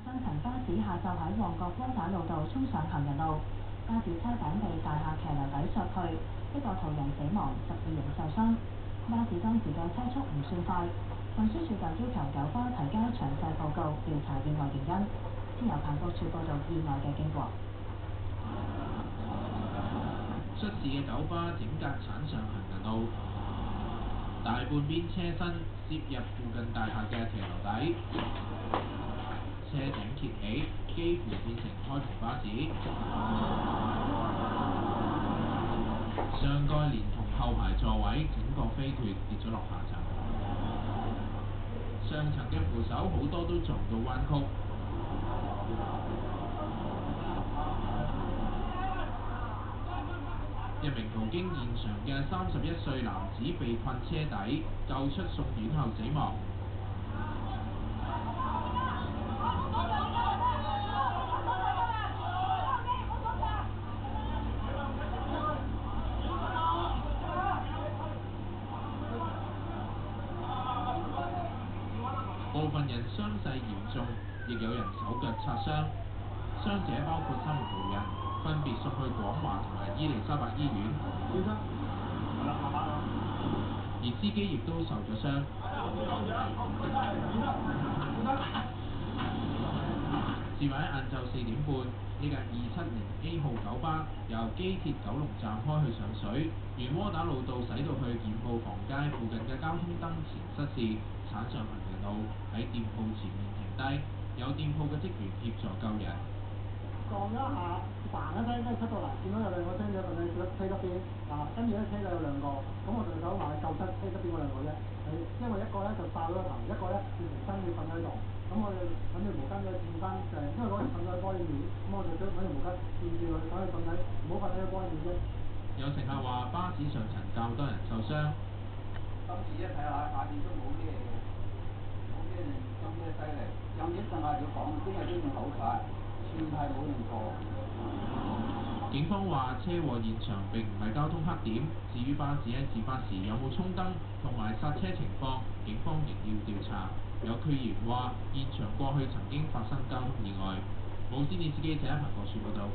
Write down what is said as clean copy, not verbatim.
雙層巴士下晝喺旺角窩打老道衝上行人路，巴士車頂被大廈騎樓底削去，一個途人死亡，12人受傷。巴士當時嘅車速唔算快，運輸署就要求九巴提交詳細報告，調查意外原因。先由彭博處報導意外嘅經過。出事嘅九巴整架鏟上行人路，大半邊車身攝入附近大廈嘅騎樓底，車頂揭起，幾乎變成開篷巴士。上蓋連同後排座位整個飛脱，跌咗落下層。上層嘅扶手好多都撞到彎曲。一名途經現場嘅31歲男子被困車底，救出送院後死亡。部分人傷勢嚴重，亦有人手腳擦傷。傷者包括3名途人，分別送去廣華同埋伊利沙伯醫院。而司機亦都受咗傷。事發喺晏晝4點半，呢架270A 號九巴由機鐵九龍站開去上水，沿窩打老道駛到去店鋪房街附近嘅交通燈前失事，鏟上行人路，喺店鋪前面停低，有店鋪嘅職員協助救人。撞咗一下，嘭一聲跟住出到嚟，見到有兩個傷者瞓喺車側邊，跟住咧車就有兩個，咁我就走埋去救出車側邊嗰兩個啫。因為一個咧就爆咗個頭，一個咧變成身要瞓喺度，咁我就揾條毛巾去墊翻，因為嗰時瞓咗喺玻璃面，咁我就想揾條毛巾墊住佢，等佢瞓喺，唔好瞓喺個玻璃面啫。有乘客話巴士上層較多人受傷。今次一睇下邊都冇咩嘅，冇咩犀利，有啲乘客要講，邊個都仲好彩。算係冇用過。警方話車禍現場並唔係交通黑點，至於巴士喺事發時有冇衝燈同埋剎車情況，警方仍要調查。有區議員話現場過去曾經發生交通意外。無線電視記者彭國柱報導。